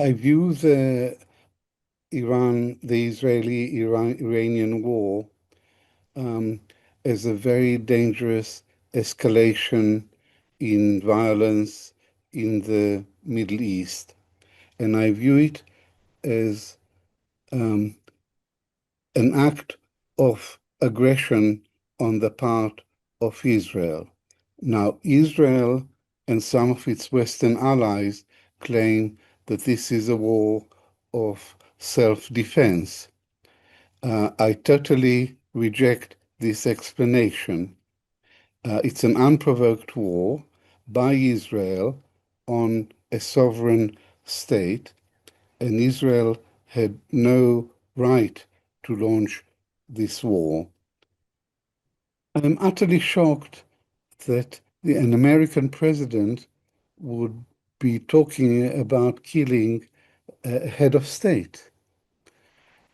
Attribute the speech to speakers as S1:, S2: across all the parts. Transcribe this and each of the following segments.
S1: I view the Israeli-Iranian war um, as a very dangerous escalation in violence in the Middle East. And I view it as um, an act of aggression on the part of Israel. Now, Israel and some of its Western allies claim that this is a war of self-defense. I totally reject this explanation. It's an unprovoked war by Israel on a sovereign state, and Israel had no right to launch this war. I'm utterly shocked that an American president would be talking about killing a head of state.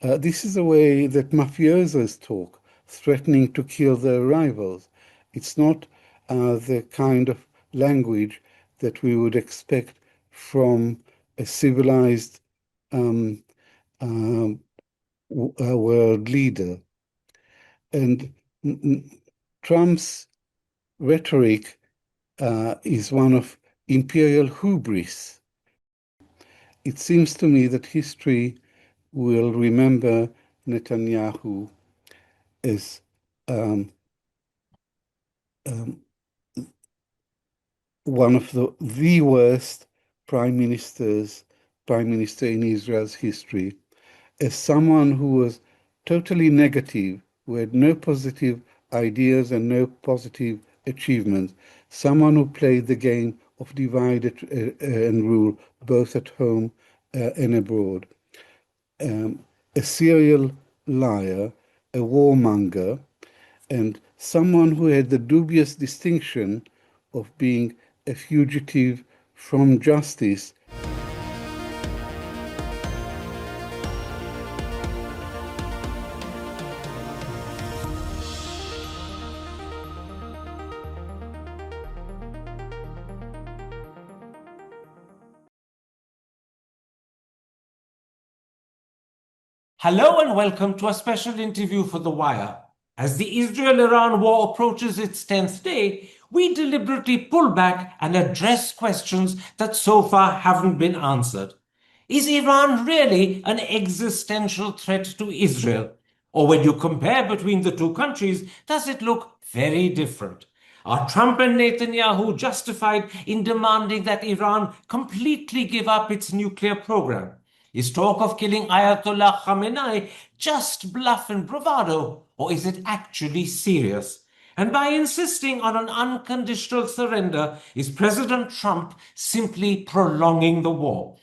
S1: This is the way that mafiosos talk, threatening to kill their rivals. It's not the kind of language that we would expect from a civilized um, world leader. And Trump's rhetoric is one of imperial hubris. It seems to me that history will remember Netanyahu as um, um, one of the worst prime minister in Israel's history, as someone who was totally negative, who had no positive ideas and no positive achievements, someone who played the game of divide and rule, both at home and abroad, a serial liar, a warmonger, and someone who had the dubious distinction of being a fugitive from justice.
S2: Hello and welcome to a special interview for The Wire. As the Israel-Iran war approaches its 10th day, we deliberately pull back and address questions that so far haven't been answered. Is Iran really an existential threat to Israel? Or when you compare between the two countries, does it look very different? Are Trump and Netanyahu justified in demanding that Iran completely give up its nuclear program? Is talk of killing Ayatollah Khamenei just bluff and bravado, or is it actually serious? And by insisting on an unconditional surrender, is President Trump simply prolonging the war?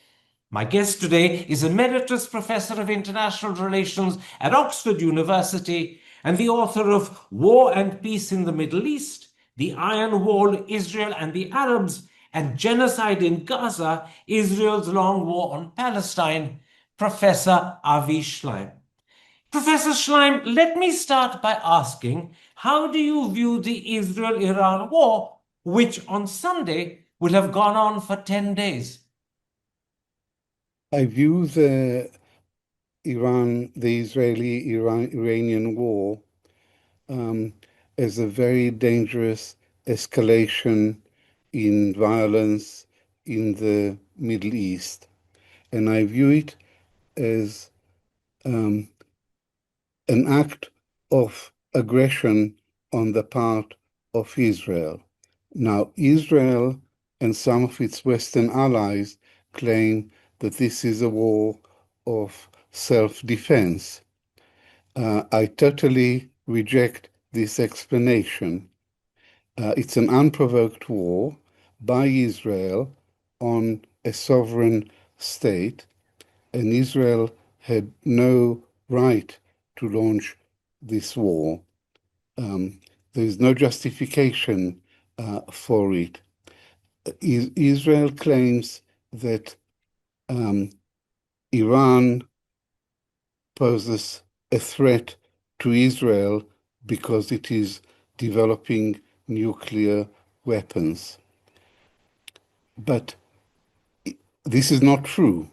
S2: My guest today is Emeritus Professor of International Relations at Oxford University and the author of War and Peace in the Middle East, The Iron Wall, Israel and the Arabs, and Genocide in Gaza, Israel's Long War on Palestine, Professor Avi Shlaim. Professor Schleim, let me start by asking, how do you view the Israel-Iran war, which on Sunday will have gone on for 10 days?
S1: I view the Israeli-Iranian war as a very dangerous escalation in violence in the Middle East. And I view it as an act of aggression on the part of Israel. Now, Israel and some of its Western allies claim that this is a war of self-defense. I totally reject this explanation. It's an unprovoked war by Israel on a sovereign state, and Israel had no right to launch this war. There is no justification for it. Israel claims that Iran poses a threat to Israel because it is developing nuclear weapons. But this is not true.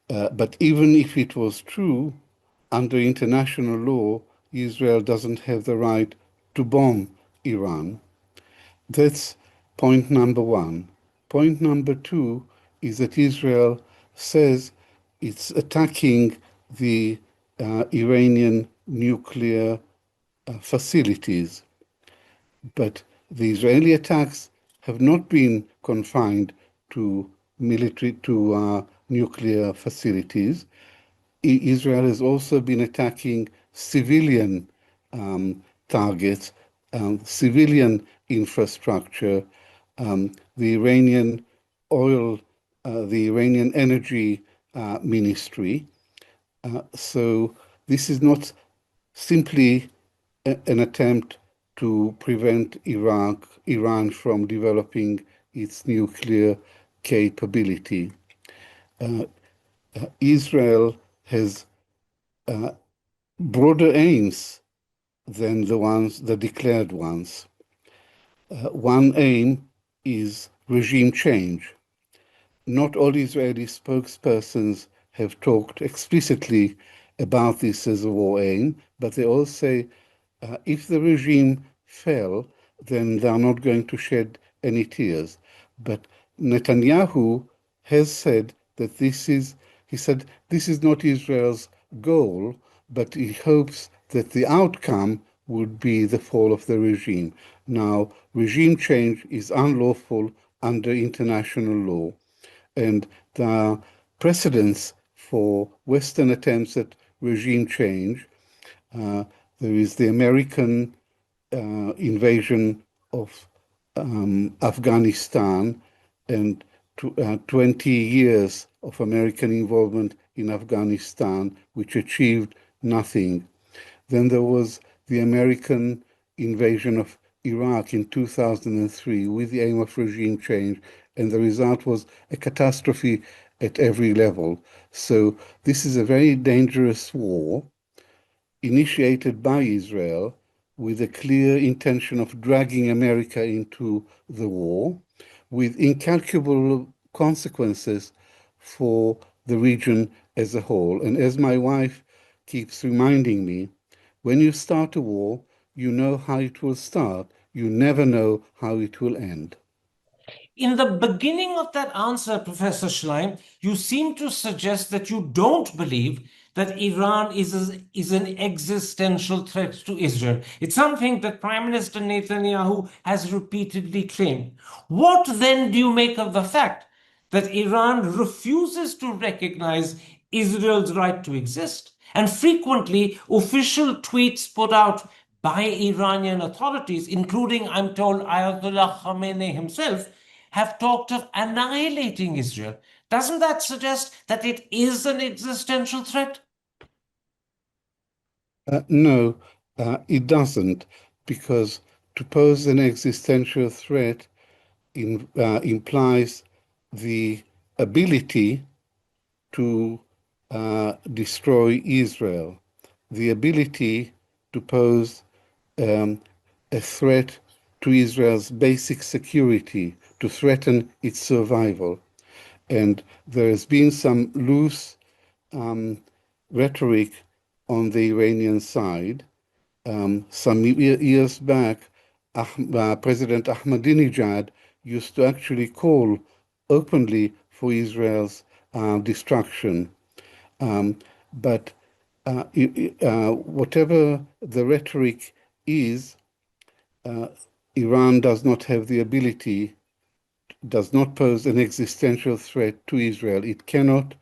S1: But even if it was true, under international law, Israel doesn't have the right to bomb Iran. That's point number one. Point number two is that Israel says it's attacking the Iranian nuclear facilities. But the Israeli attacks have not been confined to nuclear facilities. Israel has also been attacking civilian targets, civilian infrastructure, the Iranian oil, the Iranian energy ministry. So this is not simply an attempt to prevent Iran from developing its nuclear capability. Israel has broader aims than the declared ones. One aim is regime change. Not all Israeli spokespersons have talked explicitly about this as a war aim, but they all say if the regime fell, then they are not going to shed any tears. But Netanyahu has said that he said, this is not Israel's goal, but he hopes that the outcome would be the fall of the regime. Now, regime change is unlawful under international law, and there are precedents for Western attempts at regime change. There is the American invasion of Afghanistan and 20 years of American involvement in Afghanistan, which achieved nothing. Then there was the American invasion of Iraq in 2003 with the aim of regime change, and the result was a catastrophe at every level. So this is a very dangerous war initiated by Israel with a clear intention of dragging America into the war, with incalculable consequences for the region as a whole. And as my wife keeps reminding me, when you start a war, you know how it will start. You never know how it will end.
S2: In the beginning of that answer, Professor Schleim, you seem to suggest that you don't believe that Iran is an existential threat to Israel. It's something that Prime Minister Netanyahu has repeatedly claimed. What then do you make of the fact that Iran refuses to recognize Israel's right to exist? And frequently, official tweets put out by Iranian authorities, including, I'm told, Ayatollah Khamenei himself, have talked of annihilating Israel. Doesn't that suggest that it is an existential threat?
S1: No, it doesn't, because to pose an existential threat implies the ability to destroy Israel, the ability to pose a threat to Israel's basic security, to threaten its survival. And there has been some loose rhetoric on the Iranian side. Some years back, President Ahmadinejad used to actually call openly for Israel's destruction. But whatever the rhetoric is, Iran does not have the ability, does not pose an existential threat to Israel. It cannot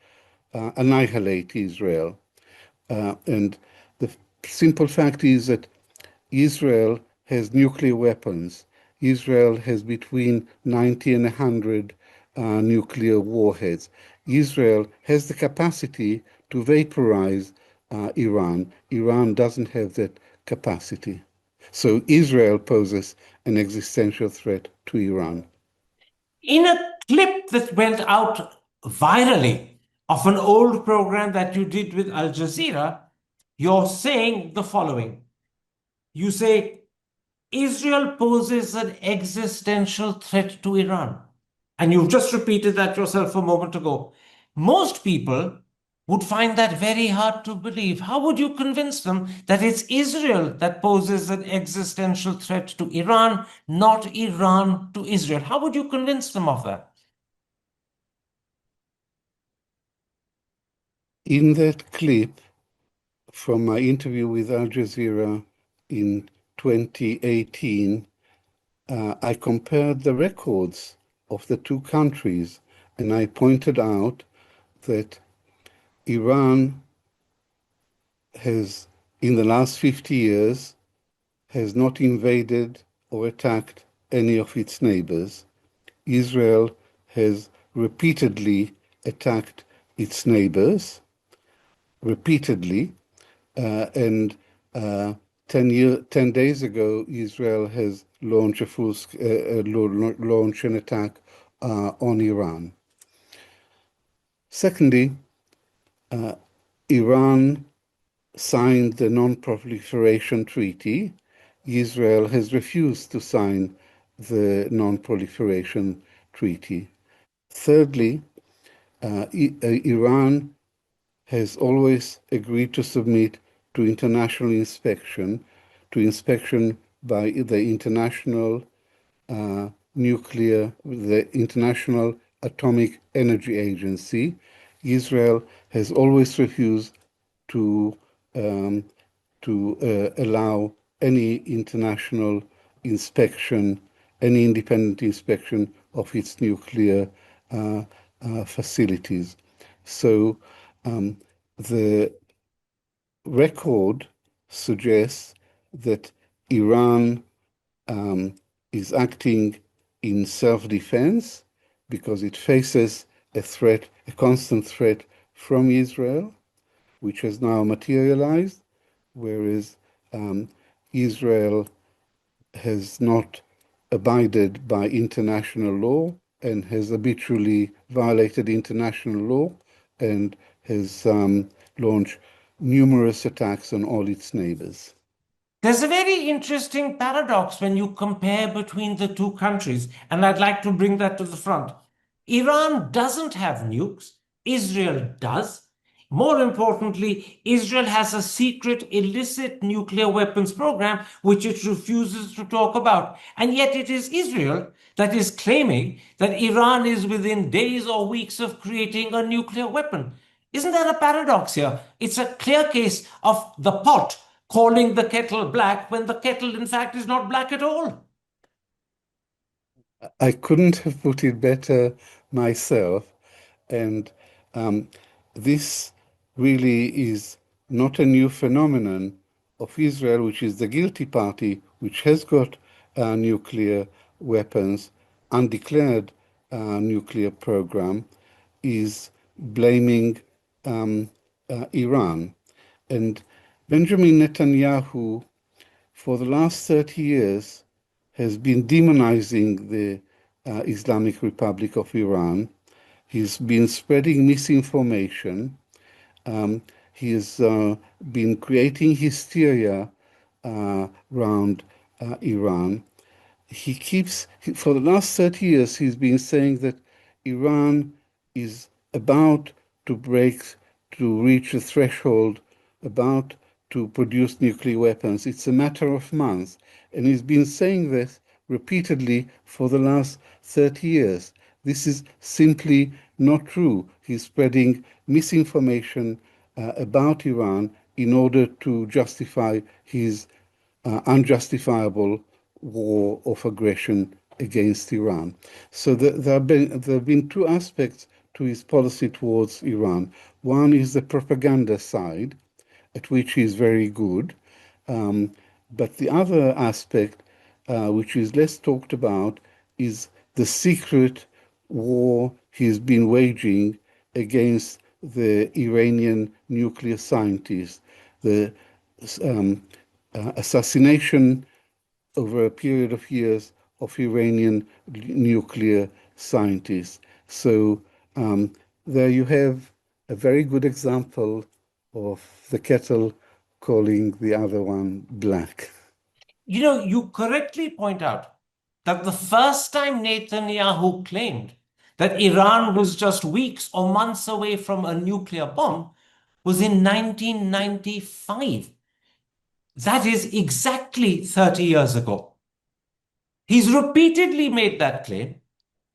S1: annihilate Israel. And the simple fact is that Israel has nuclear weapons. Israel has between 90 and 100 nuclear warheads. Israel has the capacity to vaporize Iran. Iran doesn't have that capacity. So Israel poses an existential threat to Iran.
S2: In a clip that went out virally of an old program that you did with Al Jazeera, you're saying the following. You say, Israel poses an existential threat to Iran. And you've just repeated that yourself a moment ago. Most people would find that very hard to believe. How would you convince them that it's Israel that poses an existential threat to Iran, not Iran to Israel? How would you convince them of that?
S1: In that clip from my interview with Al Jazeera in 2018, I compared the records of the two countries, and I pointed out that Iran has, in the last 50 years, has not invaded or attacked any of its neighbors. Israel has repeatedly attacked its neighbors, repeatedly, and 10 days ago, Israel has launched launched an attack on Iran. Secondly, Iran signed the Non-Proliferation Treaty. Israel has refused to sign the Non-Proliferation Treaty. Thirdly, Iran has always agreed to submit to international inspection, to inspection by the the International Atomic Energy Agency. Israel has always refused to allow any international inspection, any independent inspection of its nuclear facilities. So the record suggests that Iran is acting in self-defense because it faces a threat, a constant threat from Israel, which has now materialized, whereas Israel has not abided by international law and has habitually violated international law and has launched numerous attacks on all its neighbors.
S2: There's a very interesting paradox when you compare between the two countries, and I'd like to bring that to the front. Iran doesn't have nukes, Israel does. More importantly, Israel has a secret, illicit nuclear weapons program which it refuses to talk about. And yet it is Israel that is claiming that Iran is within days or weeks of creating a nuclear weapon. Isn't that a paradox here? It's a clear case of the pot calling the kettle black when the kettle, in fact, is not black at all.
S1: I couldn't have put it better myself. And this really is not a new phenomenon of Israel, which is the guilty party, which has got nuclear weapons, undeclared nuclear program, is blaming Iran. And Benjamin Netanyahu, for the last 30 years, has been demonizing the Islamic Republic of Iran. He's been spreading misinformation. He has been creating hysteria around Iran. For the last 30 years, he's been saying that Iran is about to reach a threshold, about to produce nuclear weapons. It's a matter of months. And he's been saying this repeatedly for the last 30 years. This is simply not true. He's spreading misinformation about Iran in order to justify his unjustifiable war of aggression against Iran. So there have been two aspects to his policy towards Iran. One is the propaganda side, at which he is very good. But the other aspect, which is less talked about, is the secret war he's been waging against the Iranian nuclear scientists, the assassination over a period of years of Iranian nuclear scientists. So there you have a very good example of the kettle calling the other one black.
S2: You know, you correctly point out that the first time Netanyahu claimed that Iran was just weeks or months away from a nuclear bomb was in 1995. That is exactly 30 years ago. He's repeatedly made that claim.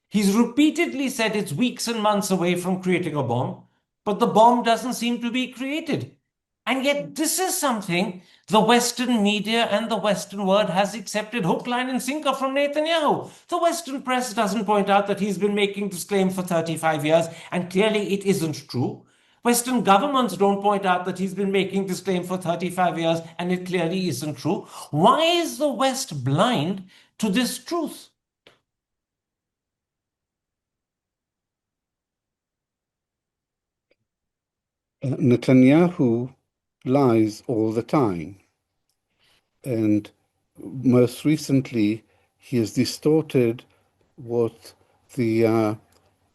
S2: He's repeatedly said it's weeks and months away from creating a bomb, but the bomb doesn't seem to be created. And yet, this is something the Western media and the Western world has accepted hook, line, and sinker from Netanyahu. The Western press doesn't point out that he's been making this claim for 35 years, and clearly it isn't true. Western governments don't point out that he's been making this claim for 35 years, and it clearly isn't true. Why is the West blind to this truth?
S1: Netanyahu lies all the time. And most recently, he has distorted what the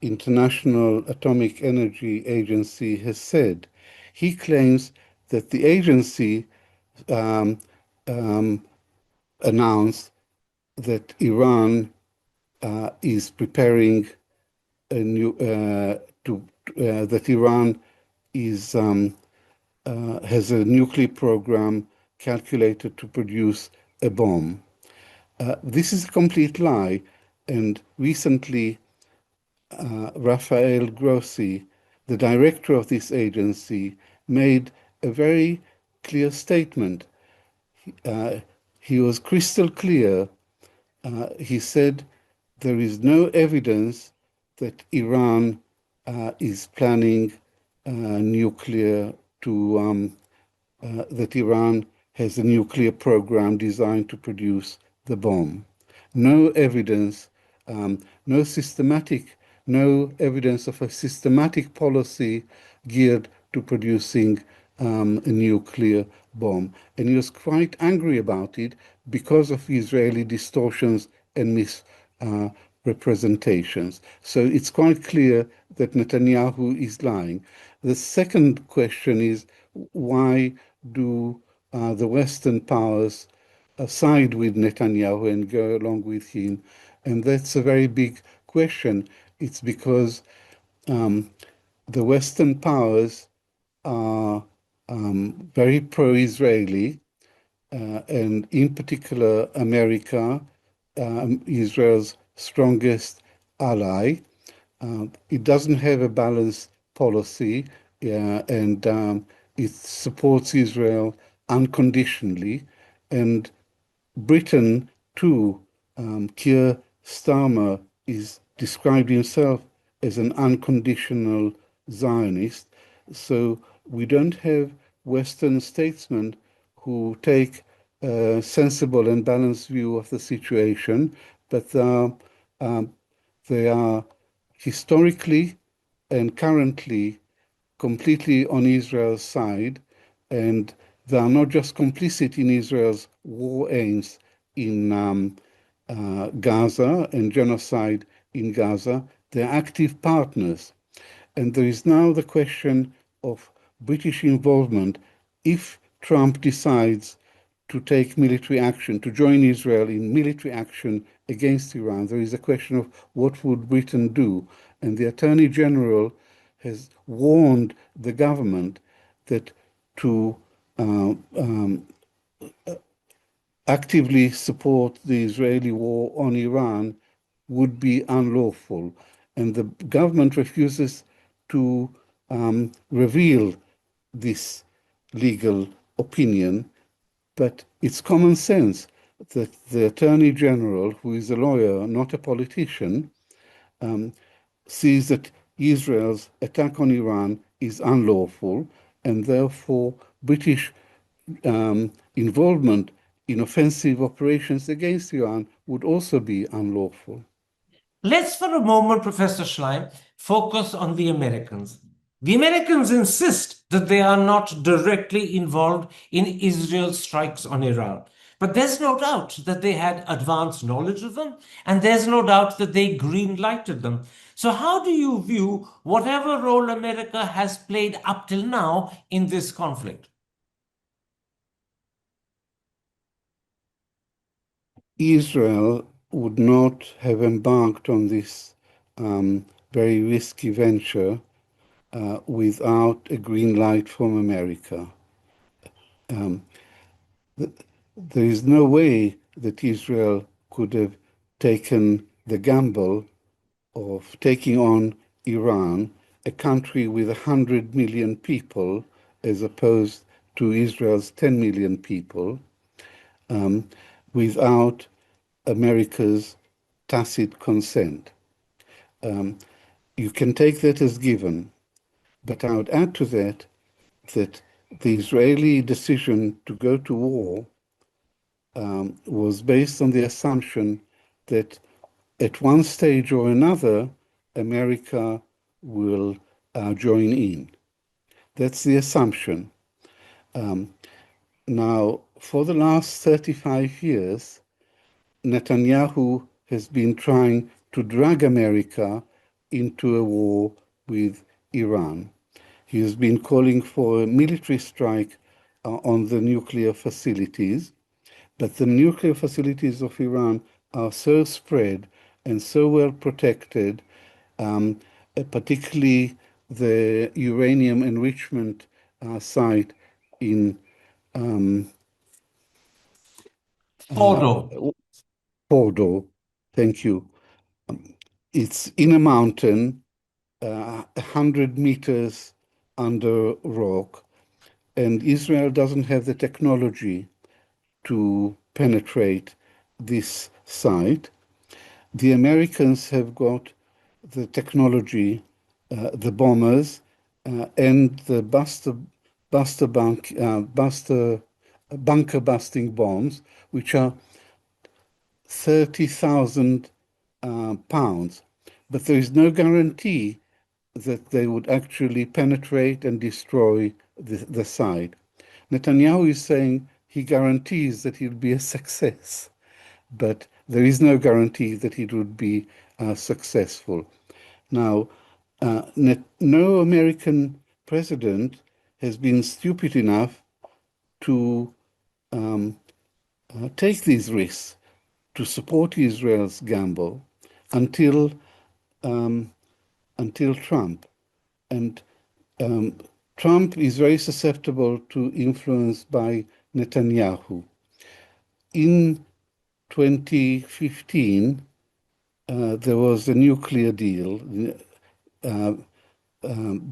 S1: International Atomic Energy Agency has said. He claims that the agency um, um, announced that Iran is preparing a new that Iran is has a nuclear program calculated to produce a bomb. This is a complete lie, and recently Rafael Grossi, the director of this agency, made a very clear statement. Uh, he was crystal clear. He said there is no evidence that Iran is planning nuclear to that Iran has a nuclear program designed to produce the bomb. No evidence, no systematic, no evidence of a systematic policy geared to producing a nuclear bomb. And he was quite angry about it because of Israeli distortions and misrepresentations. So it's quite clear that Netanyahu is lying. The second question is why do the Western powers side with Netanyahu and go along with him? And that's a very big question. It's because the Western powers are very pro-Israeli, and in particular, America, Israel's strongest ally. It doesn't have a balanced policy, and it supports Israel unconditionally. And Britain, too, Keir Starmer is described himself as an unconditional Zionist. So we don't have Western statesmen who take a sensible and balanced view of the situation, but they are historically and currently completely on Israel's side, and they are not just complicit in Israel's war aims in Gaza and genocide in Gaza, they're active partners. And there is now the question of British involvement if Trump decides to take military action, to join Israel in military action against Iran. There is a question of what would Britain do? And the Attorney General has warned the government that to uh, um, actively support the Israeli war on Iran would be unlawful. And the government refuses to reveal this legal opinion, but it's common sense that the Attorney General, who is a lawyer, not a politician, sees that Israel's attack on Iran is unlawful, and therefore British involvement in offensive operations against Iran would also be unlawful.
S2: Let's, for a moment, Professor Schleim, focus on the Americans. The Americans insist that they are not directly involved in Israel's strikes on Iran. But there's no doubt that they had advanced knowledge of them, and there's no doubt that they green lighted them. So, how do you view whatever role America has played up till now in this conflict?
S1: Israel would not have embarked on this very risky venture without a green light from America. There is no way that Israel could have taken the gamble of taking on Iran, a country with 100 million people, as opposed to Israel's 10 million people, without America's tacit consent. You can take that as given, but I would add to that that the Israeli decision to go to war was based on the assumption that at one stage or another, America will join in. That's the assumption. Now, for the last 35 years, Netanyahu has been trying to drag America into a war with Iran. He has been calling for a military strike on the nuclear facilities, but the nuclear facilities of Iran are so spread and so well protected, particularly the uranium enrichment site in
S2: Fordo.
S1: Fordo. Thank you. It's in a mountain, 100 meters under rock, and Israel doesn't have the technology to penetrate this site. The Americans have got the technology, the bombers, and the bunker busting bombs, which are 30,000 pounds. But there is no guarantee that they would actually penetrate and destroy the site. Netanyahu is saying he guarantees that it will be a success, but there is no guarantee that it would be successful. Now, no American president has been stupid enough to take these risks, to support Israel's gamble until Trump. And Trump is very susceptible to influence by Netanyahu. In 2015, there was a nuclear deal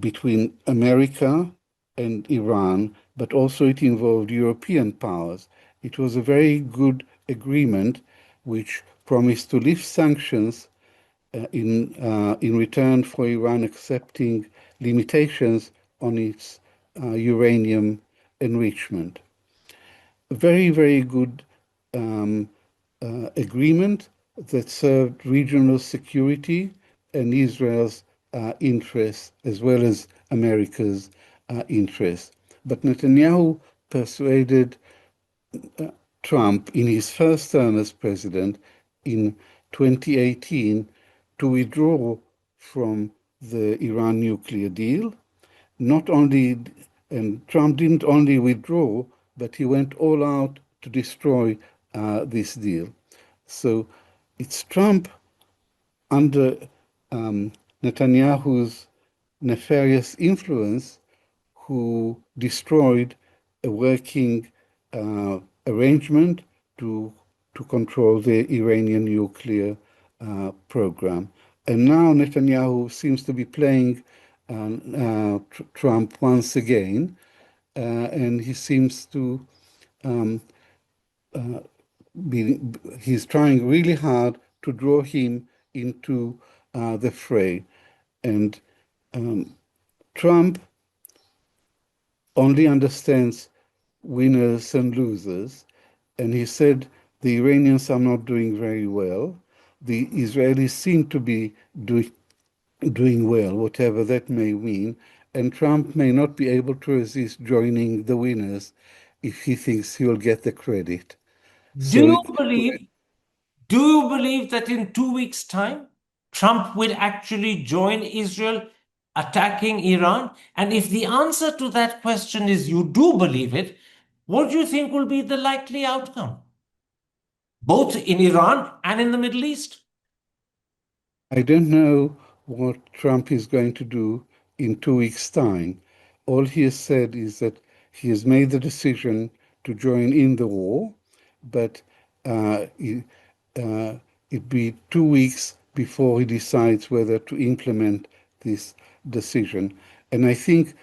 S1: between America and Iran, but also it involved European powers. It was a very good agreement which promised to lift sanctions in return for Iran accepting limitations on its uranium enrichment. A very, very good agreement that served regional security and Israel's interests as well as America's interests. But Netanyahu persuaded Trump in his first term as president in 2018 to withdraw from the Iran nuclear deal. Not only, and Trump didn't only withdraw, but he went all out to destroy this deal. So it's Trump under Netanyahu's nefarious influence who destroyed a working arrangement to control the Iranian nuclear program. And now Netanyahu seems to be playing Trump once again, and he seems to he's trying really hard to draw him into the fray. And Trump only understands winners and losers. And he said the Iranians are not doing very well. The Israelis seem to be doing well, whatever that may mean. And Trump may not be able to resist joining the winners if he thinks he'll get the credit.
S2: Do
S1: So
S2: you believe, do you believe that in 2 weeks' time, Trump will actually join Israel attacking Iran? And if the answer to that question is you do believe it, what do you think will be the likely outcome, both in Iran and in the Middle East?
S1: I don't know what Trump is going to do in 2 weeks' time. All he has said is that he has made the decision to join in the war, but it be 2 weeks before he decides whether to implement this decision. And I think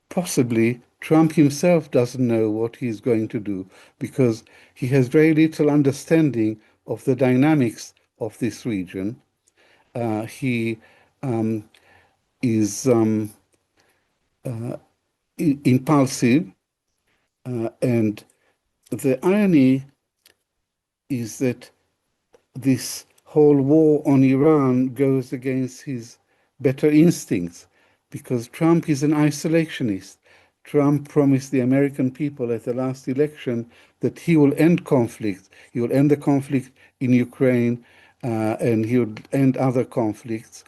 S1: possibly Trump himself doesn't know what he's going to do because he has very little understanding of the dynamics of this region. He is impulsive, and the irony is that this whole war on Iran goes against his better instincts because Trump is an isolationist. Trump promised the American people at the last election that he will end conflict. He will end the conflict in Ukraine and he will end other conflicts.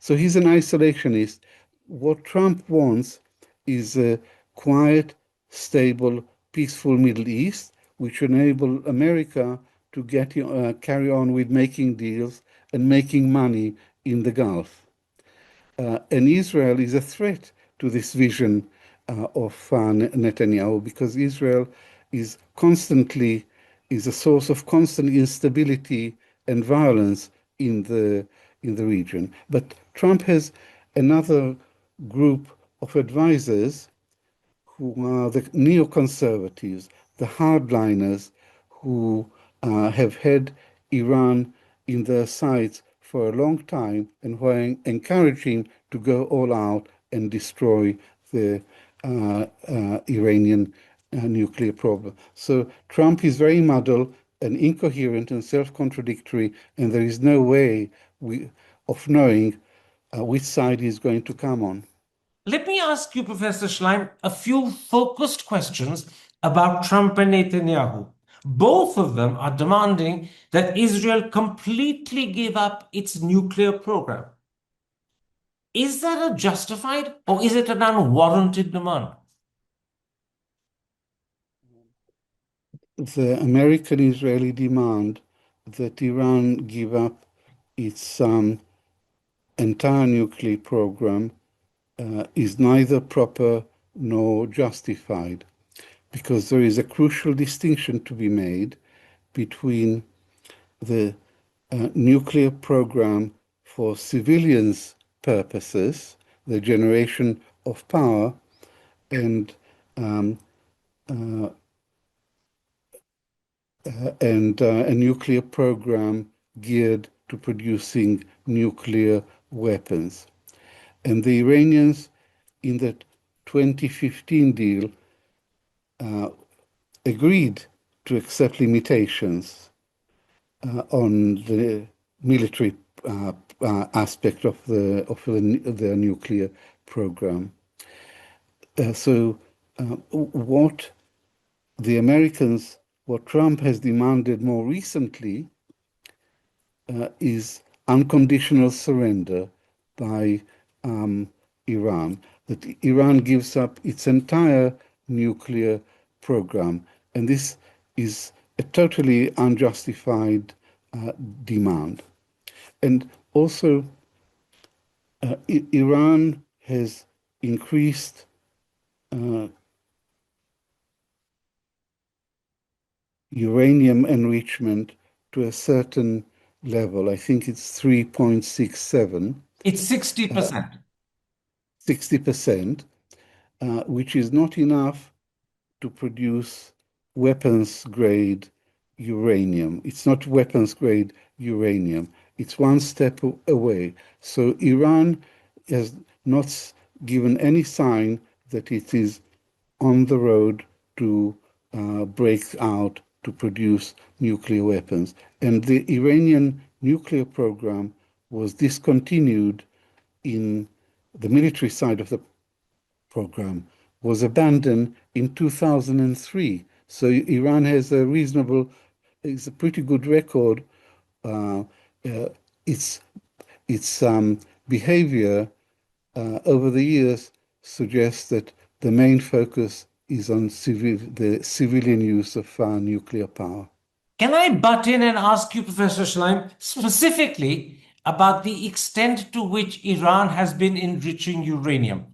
S1: So he's an isolationist. What Trump wants is a quiet, stable, peaceful Middle East, which enable America to carry on with making deals and making money in the Gulf. And Israel is a threat to this vision of Netanyahu because Israel is a source of constant instability and violence in the region. But Trump has another group of advisors who are the neoconservatives, the hardliners who have had Iran in their sights for a long time and who are encouraging to go all out and destroy the Iranian nuclear program. So Trump is very muddled and incoherent and self-contradictory, and there is no way of knowing which side he's going to come on.
S2: Let me ask you, Professor Shlaim, a few focused questions about Trump and Netanyahu. Both of them are demanding that Israel completely give up its nuclear program. Is that a justified or is it an unwarranted demand?
S1: The American-Israeli demand that Iran give up its entire nuclear program is neither proper nor justified, because there is a crucial distinction to be made between the nuclear program for civilians' purposes, the generation of power, and a nuclear program geared to producing nuclear weapons. And the Iranians, in the 2015 deal, agreed to accept limitations on the military aspect of the nuclear program. What the Americans, what Trump has demanded more recently is unconditional surrender by Iran, that Iran gives up its entire nuclear program. And this is a totally unjustified demand. And also, Iran has increased uranium enrichment to a certain level. I think it's 3.67.
S2: It's 60%.
S1: 60%, which is not enough to produce weapons-grade uranium. It's not weapons-grade uranium. It's one step away. So Iran has not given any sign that it is on the road to break out to produce nuclear weapons. And the Iranian nuclear program was discontinued in the military side of the program, was abandoned in 2003. So Iran has it's a pretty good record. Its behavior over the years suggests that the main focus is on the civilian use of nuclear power.
S2: Can I butt in and ask you, Professor Schleim, specifically about the extent to which Iran has been enriching uranium.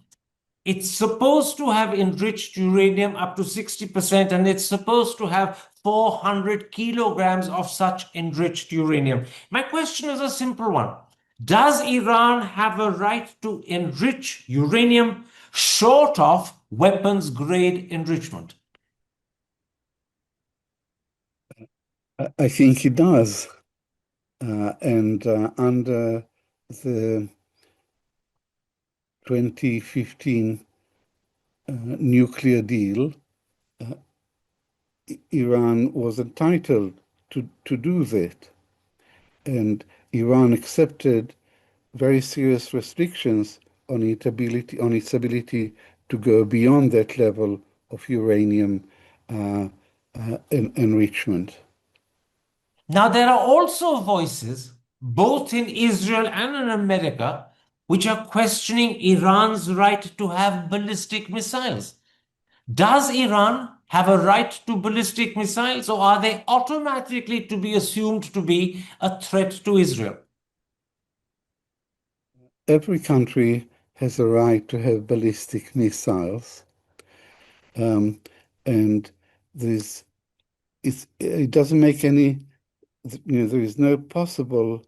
S2: It's supposed to have enriched uranium up to 60%, and it's supposed to have 400 kilograms of such enriched uranium. My question is a simple one. Does Iran have a right to enrich uranium short of weapons grade enrichment?
S1: I think he does. And under the 2015 nuclear deal, Iran was entitled to do that. And Iran accepted very serious restrictions on its ability to go beyond that level of uranium enrichment.
S2: Now, there are also voices, both in Israel and in America, which are questioning Iran's right to have ballistic missiles. Does Iran have a right to ballistic missiles, or are they automatically to be assumed to be a threat to Israel?
S1: Every country has a right to have ballistic missiles, and it doesn't make any, there is no possible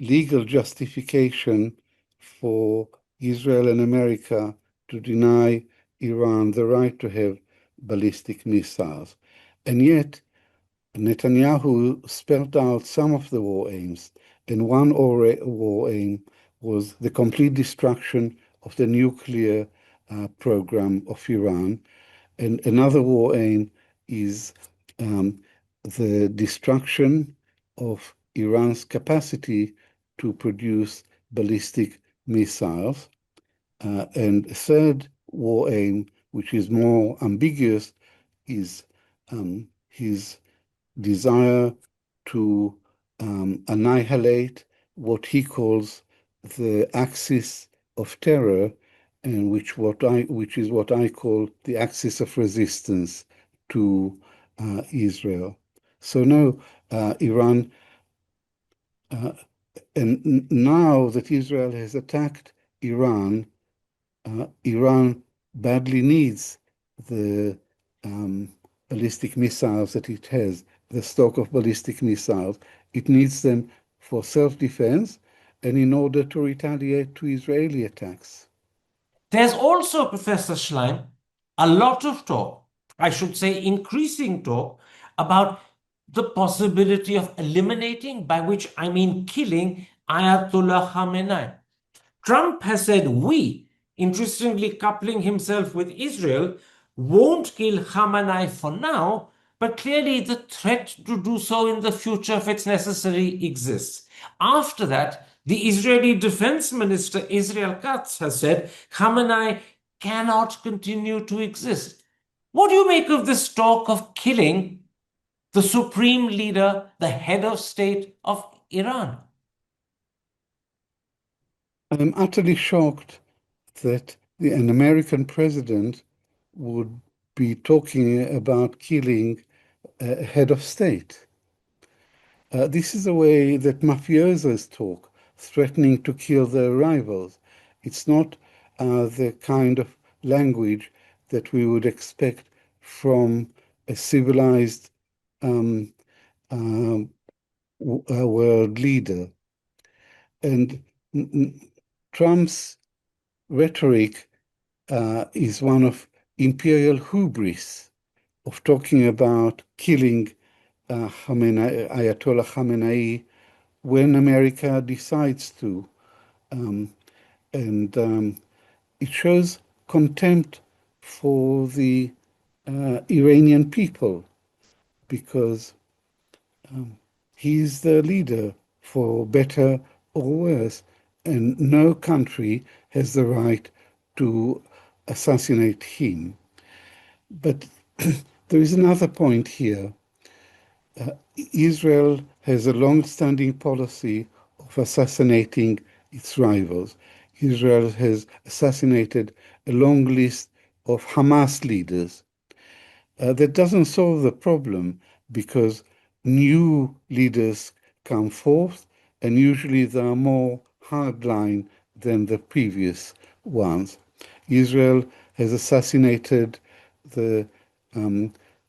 S1: legal justification for Israel and America to deny Iran the right to have ballistic missiles. And yet, Netanyahu spelled out some of the war aims, and one war aim was the complete destruction of the nuclear program of Iran, and another war aim is the destruction of Iran's capacity to produce ballistic missiles. And a third war aim, which is more ambiguous, is his desire to annihilate what he calls the axis of terror, and which is what I call the axis of resistance to Israel. So no, Iran, and now that Israel has attacked Iran, Iran badly needs the ballistic missiles that it has, the stock of ballistic missiles. It needs them for self-defense and in order to retaliate to Israeli attacks.
S2: There's also, Professor Schleim, a lot of talk, I should say increasing talk, about the possibility of eliminating, by which I mean killing, Ayatollah Khamenei. Trump has said we, interestingly coupling himself with Israel, won't kill Khamenei for now, but clearly the threat to do so in the future, if it's necessary, exists. After that, the Israeli Defense Minister Israel Katz has said Khamenei cannot continue to exist. What do you make of this talk of killing the supreme leader, the head of state of Iran?
S1: I'm utterly shocked that an American president would be talking about killing a head of state. This is the way that mafiosos talk, threatening to kill their rivals. It's not the kind of language that we would expect from a civilized world leader. And Trump's rhetoric is one of imperial hubris, of talking about killing Ayatollah Khamenei when America decides to. And it shows contempt for the Iranian people, because he's the leader, for better or worse, and no country has the right to assassinate him. But there is another point here. Israel has a long-standing policy of assassinating its rivals. Israel has assassinated a long list of Hamas leaders. That doesn't solve the problem, because new leaders come forth and usually they are more hardline than the previous ones. Israel has assassinated the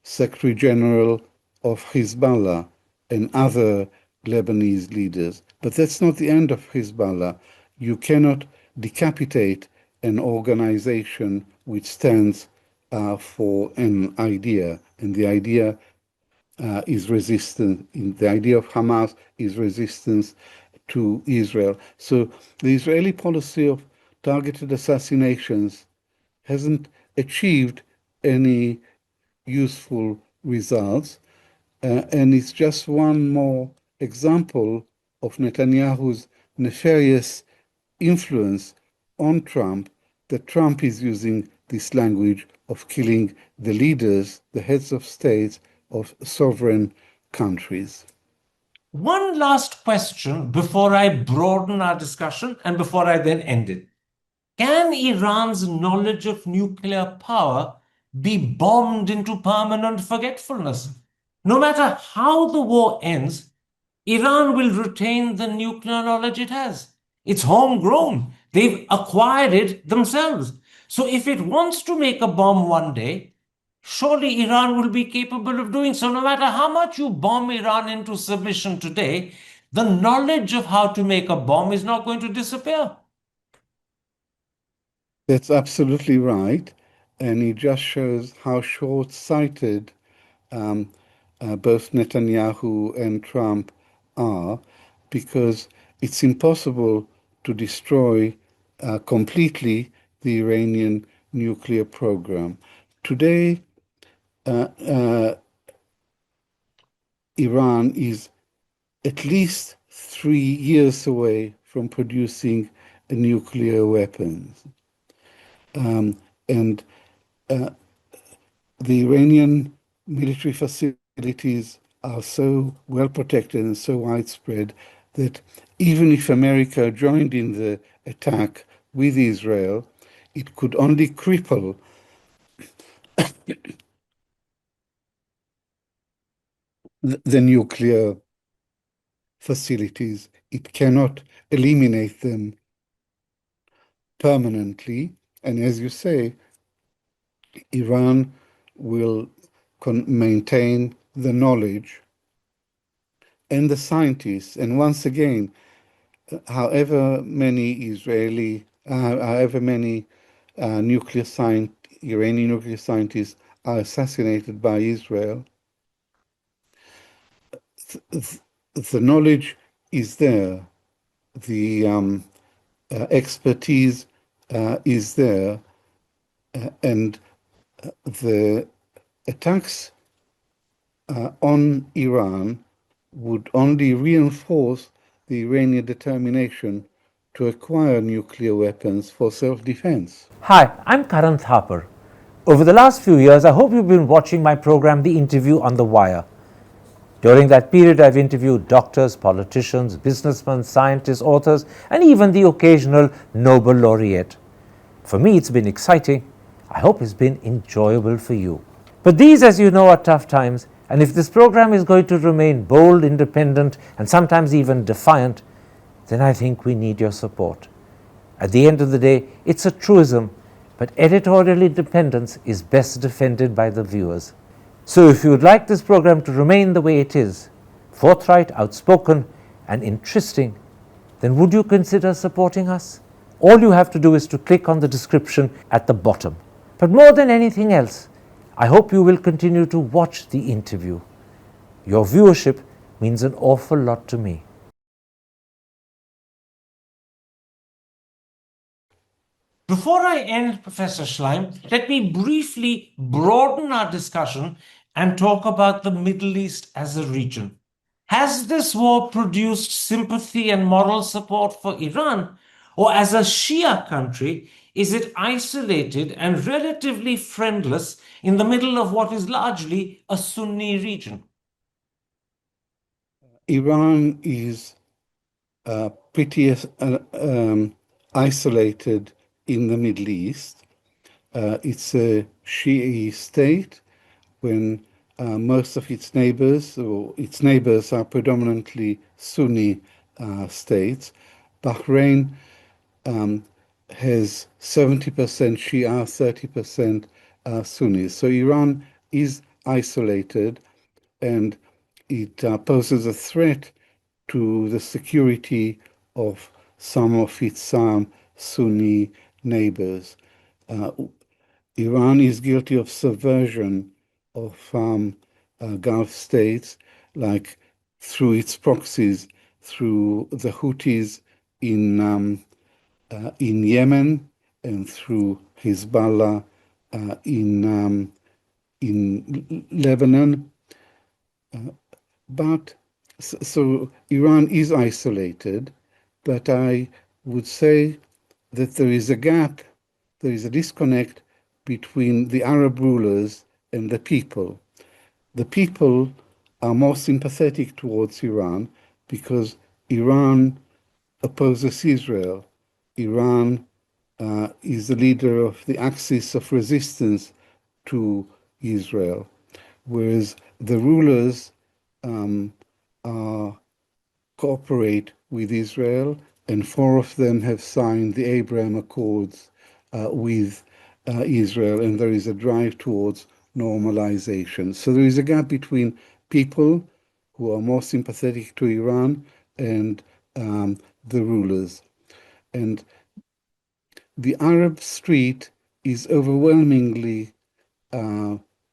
S1: Secretary General of Hezbollah and other Lebanese leaders. But that's not the end of Hezbollah. You cannot decapitate an organization which stands for an idea, and the idea is resistance. The idea of Hamas is resistance to Israel. So the Israeli policy of targeted assassinations hasn't achieved any useful results. And it's just one more example of Netanyahu's nefarious influence on Trump, that Trump is using this language of killing the leaders, the heads of states of sovereign countries.
S2: One last question before I broaden our discussion and before I then end it. Can Iran's knowledge of nuclear power be bombed into permanent forgetfulness? No matter how the war ends, Iran will retain the nuclear knowledge it has. It's homegrown. They've acquired it themselves. So if it wants to make a bomb one day, surely Iran will be capable of doing so. No matter how much you bomb Iran into submission today, the knowledge of how to make a bomb is not going to disappear.
S1: That's absolutely right. And it just shows how short-sighted both Netanyahu and Trump are, because it's impossible to destroy completely the Iranian nuclear program. Today, Iran is at least 3 years away from producing nuclear weapons. And the Iranian military facilities are so well protected and so widespread that even if America joined in the attack with Israel, it could only cripple the nuclear facilities. It cannot eliminate them permanently. And as you say, Iran will maintain the knowledge and the scientists. And once again, however many Iranian nuclear scientists are assassinated by Israel, the knowledge is there, the expertise is there, and the attacks on Iran would only reinforce the Iranian determination to acquire nuclear weapons for self-defense.
S2: Hi, I'm Karan Thapar. Over the last few years, I hope you've been watching my program, The Interview on the Wire. During that period, I've interviewed doctors, politicians, businessmen, scientists, authors, and even the occasional Nobel laureate. For me, it's been exciting. I hope it's been enjoyable for you. But these, as you know, are tough times, and if this program is going to remain bold, independent, and sometimes even defiant, then I think we need your support. At the end of the day, it's a truism, but editorial independence is best defended by the viewers. So if you would like this program to remain the way it is, forthright, outspoken, and interesting, then would you consider supporting us? All you have to do is to click on the description at the bottom. But more than anything else, I hope you will continue to watch the interview. Your viewership means an awful lot to me. Before I end, Professor Shlaim, let me briefly broaden our discussion and talk about the Middle East as a region. Has this war produced sympathy and moral support for Iran? Or as a Shia country, is it isolated and relatively friendless in the middle of what is largely a Sunni region?
S1: Iran is pretty isolated in the Middle East. It's a Shia state when most of its neighbors are predominantly Sunni states. Bahrain has 70% Shia, 30% Sunnis. So Iran is isolated, and it poses a threat to the security of some of its Sunni neighbors. Uh, Iran is guilty of subversion of Gulf states, like through its proxies, through the Houthis in Yemen, and through Hezbollah in Lebanon. But so Iran is isolated, but I would say that there is a gap, there is a disconnect between the Arab rulers and the people. The people are more sympathetic towards Iran because Iran opposes Israel. Iran is the leader of the axis of resistance to Israel, whereas the rulers are cooperate with Israel, and four of them have signed the Abraham Accords with Israel, and there is a drive towards normalization. So there is a gap between people who are more sympathetic to Iran and the rulers. And the Arab street is overwhelmingly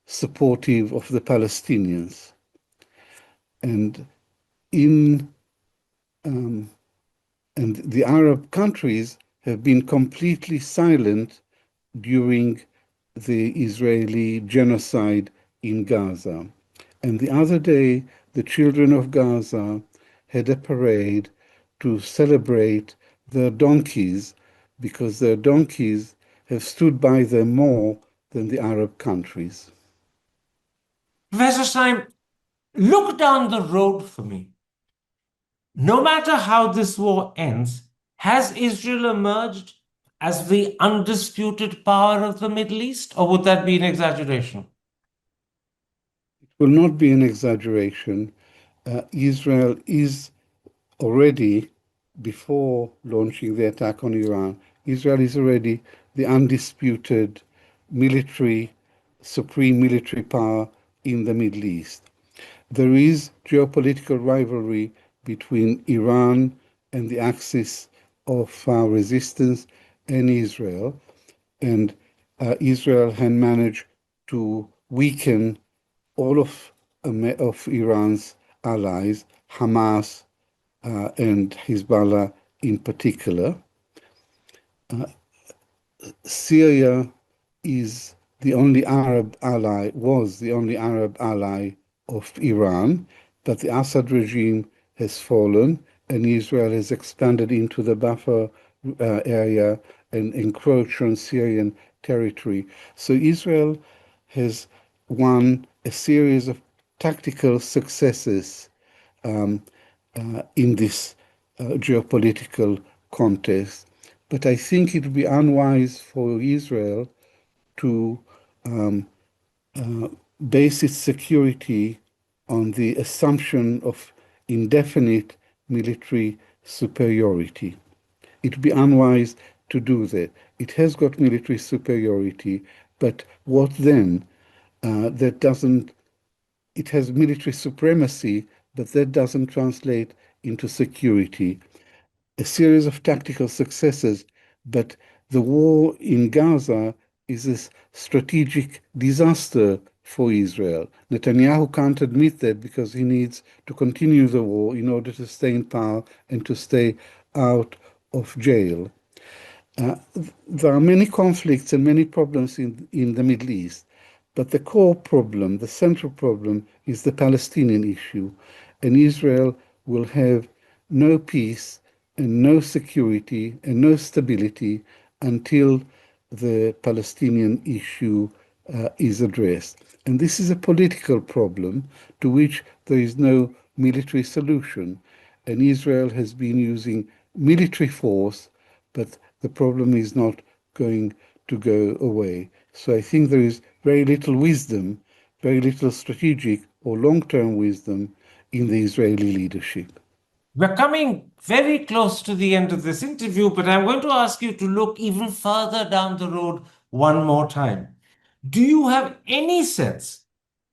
S1: supportive of the Palestinians. And in and the Arab countries have been completely silent during the Israeli genocide in Gaza. And the other day, the children of Gaza had a parade to celebrate their donkeys because their donkeys have stood by them more than the Arab countries.
S2: Professor Shlaim, look down the road for me. No matter how this war ends, has Israel emerged as the undisputed power of the Middle East, or would that be an exaggeration?
S1: It will not be an exaggeration. Israel is already, before launching the attack on Iran, Israel is already the undisputed military, supreme military power in the Middle East. There is geopolitical rivalry between Iran and the axis of resistance and Israel, and Israel had managed to weaken all of Iran's allies, Hamas and Hezbollah in particular. Syria is the only Arab ally, was the only Arab ally of Iran, but the Assad regime has fallen and Israel has expanded into the buffer area and encroached on Syrian territory. So Israel has won a series of tactical successes in this geopolitical context. But I think it would be unwise for Israel to base its security on the assumption of indefinite military superiority. It would be unwise to do that. It has got military superiority, but what then? That doesn't, it has military supremacy, but that doesn't translate into security. A series of tactical successes, but the war in Gaza is a strategic disaster for Israel. Netanyahu can't admit that because he needs to continue the war in order to stay in power and to stay out of jail. There are many conflicts and many problems in the Middle East, but the core problem, the central problem, is the Palestinian issue. And Israel will have no peace and no security and no stability until the Palestinian issue is addressed. And this is a political problem to which there is no military solution. And Israel has been using military force, but the problem is not going to go away. So I think there is very little wisdom, very little strategic or long term wisdom in the Israeli leadership.
S2: We're coming very close to the end of this interview, but I'm going to ask you to look even further down the road one more time. Do you have any sense,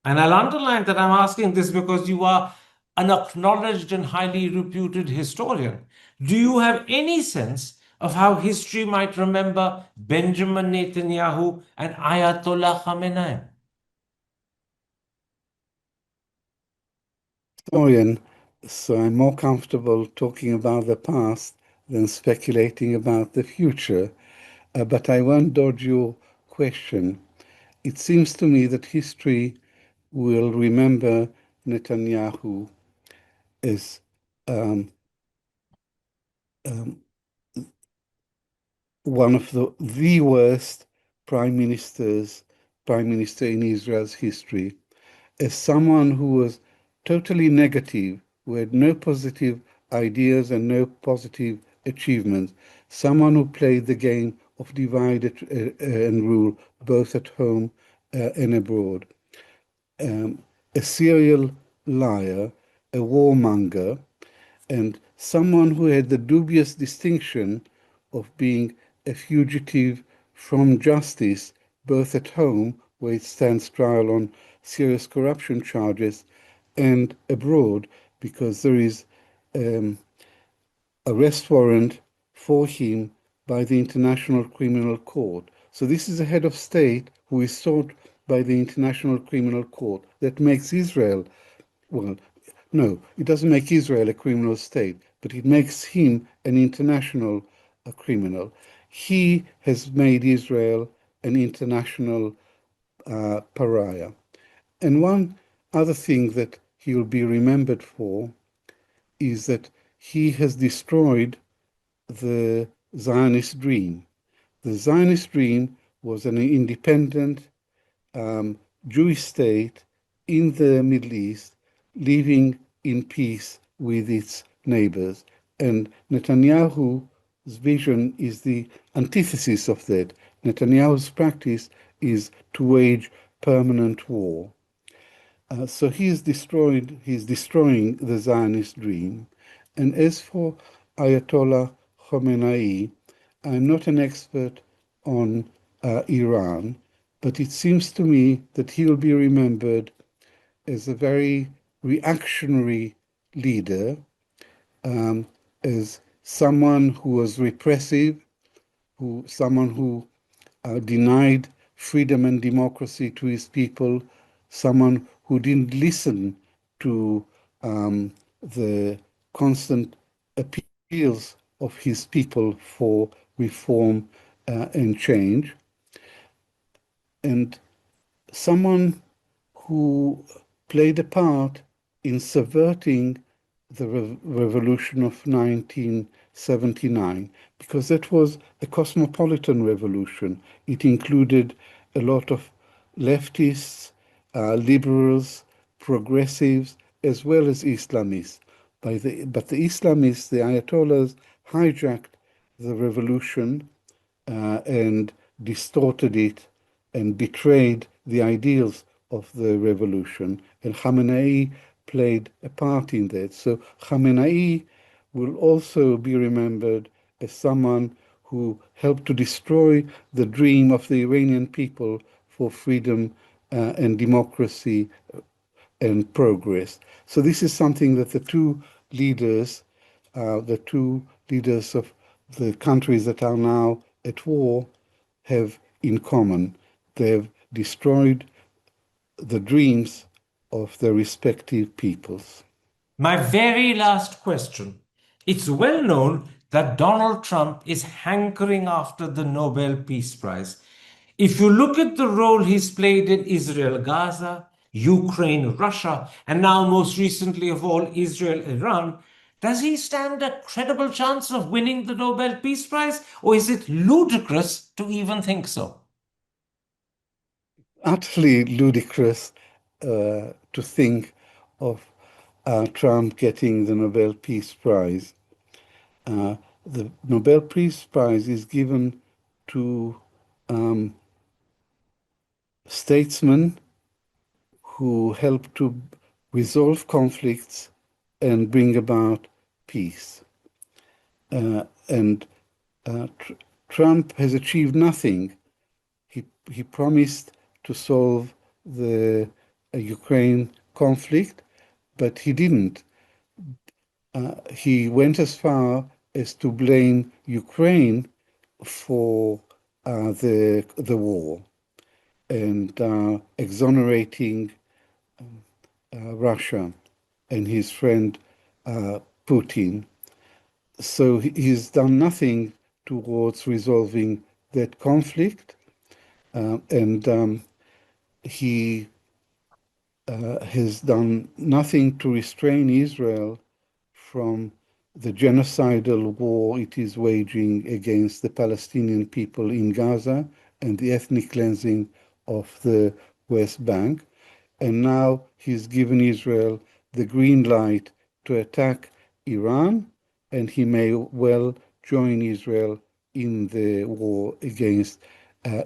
S2: and I'll underline that I'm asking this because you are an acknowledged and highly reputed historian, do you have any sense of how history might remember Benjamin Netanyahu and Ayatollah Khamenei?
S1: Historian, so I'm more comfortable talking about the past than speculating about the future. But I won't dodge your question. It seems to me that history will remember Netanyahu as um, um, one of the worst prime minister in Israel's history, as someone who was totally negative, who had no positive ideas and no positive achievements, someone who played the game of divide and rule both at home and abroad, a serial liar, a warmonger, and someone who had the dubious distinction of being a fugitive from justice, both at home, where it stands trial on serious corruption charges, and abroad, because there is arrest warrant for him by the International Criminal Court. So this is a head of state who is sought by the International Criminal Court. That makes Israel, well, no, it doesn't make Israel a criminal state, but it makes him an international criminal. He has made Israel an international pariah. And one other thing that he will be remembered for is that he has destroyed the Zionist dream. The Zionist dream was an independent Jewish state in the Middle East, living in peace with its neighbors. And Netanyahu's vision is the antithesis of that. Netanyahu's practice is to wage permanent war. So he's destroying the Zionist dream. And as for Ayatollah Khamenei, I'm not an expert on Iran, but it seems to me that he will be remembered as a very reactionary leader, as someone who was repressive, someone who denied freedom and democracy to his people, someone who didn't listen to the constant appeals of his people for reform and change, and someone who played a part in subverting the revolution of 1979, because that was a cosmopolitan revolution. It included a lot of leftists, liberals, progressives, as well as Islamists. But the Islamists, the Ayatollahs, hijacked the revolution and distorted it and betrayed the ideals of the revolution. And Khamenei played a part in that. So Khamenei will also be remembered as someone who helped to destroy the dream of the Iranian people for freedom and democracy and progress. So this is something that leaders, the two leaders of the countries that are now at war, have in common. They have destroyed the dreams of their respective peoples.
S2: My very last question. It's well known that Donald Trump is hankering after the Nobel Peace Prize. If you look at the role he's played in Israel, Gaza, Ukraine, Russia, and now most recently of all, Israel, Iran, does he stand a credible chance of winning the Nobel Peace Prize, or is it ludicrous to even think so?
S1: Utterly ludicrous to think of Trump getting the Nobel Peace Prize. The Nobel Peace Prize is given to statesmen who help to resolve conflicts and bring about peace. and Trump has achieved nothing. He promised to solve the Ukraine conflict, but he didn't. He went as far as to blame Ukraine for the war and exonerating Russia and his friend Putin. So he's done nothing towards resolving that conflict, and he has done nothing to restrain Israel from the genocidal war it is waging against the Palestinian people in Gaza and the ethnic cleansing of the West Bank. And now he's given Israel the green light to attack Iran, and he may well join Israel in the war against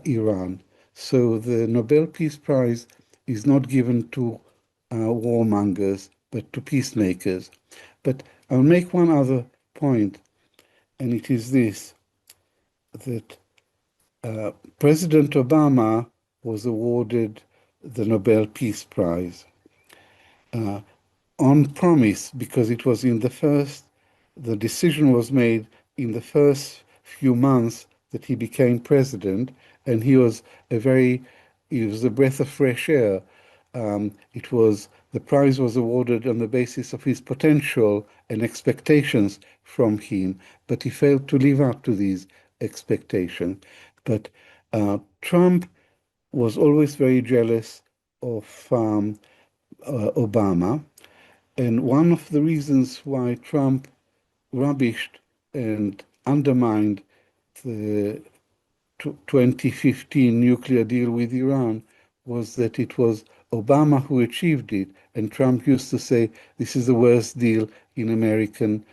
S1: Iran. So the Nobel Peace Prize is not given to warmongers, but to peacemakers. But I'll make one other point, and it is this, that President Obama was awarded the Nobel Peace Prize on promise, because it was the decision was made in the first few months that he became president, and he was a breath of fresh air. The prize was awarded on the basis of his potential and expectations from him, but he failed to live up to these expectations. But Trump was always very jealous of Obama, and one of the reasons why Trump rubbished and undermined the 2015 nuclear deal with Iran was that it was Obama who achieved it. And Trump used to say, this is the worst deal in American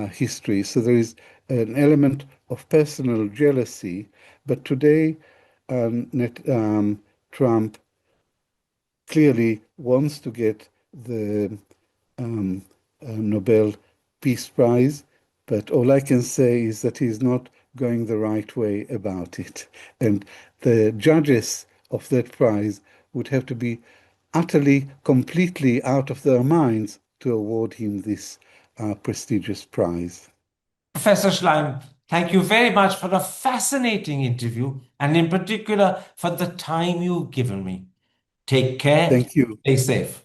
S1: history. So there is an element of personal jealousy. But today, Trump clearly wants to get the Nobel Peace Prize, but all I can say is that he's not going the right way about it. And the judges of that prize would have to be utterly, completely out of their minds to award him this prestigious prize.
S2: Professor Schleim, thank you very much for a fascinating interview, and in particular for the time you've given me. Take care.
S1: Thank you.
S2: Stay safe.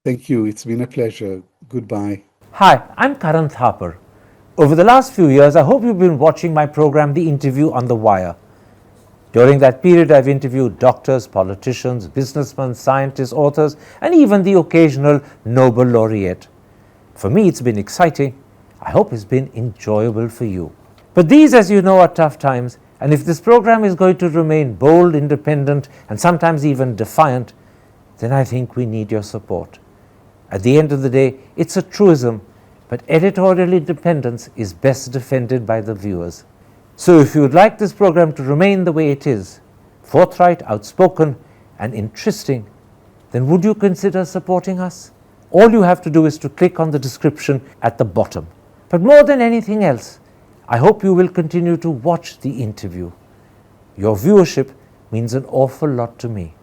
S1: Thank you. It's been a pleasure. Goodbye.
S3: Hi, I'm Karan Thapar. Over the last few years, I hope you've been watching my program, The Interview on the Wire. During that period, I've interviewed doctors, politicians, businessmen, scientists, authors, and even the occasional Nobel laureate. For me, it's been exciting. I hope it's been enjoyable for you. But these, as you know, are tough times, and if this program is going to remain bold, independent, and sometimes even defiant, then I think we need your support. At the end of the day, it's a truism, but editorial independence is best defended by the viewers. So if you would like this program to remain the way it is, forthright, outspoken, and interesting, then would you consider supporting us? All you have to do is to click on the description at the bottom. But more than anything else, I hope you will continue to watch the interview. Your viewership means an awful lot to me.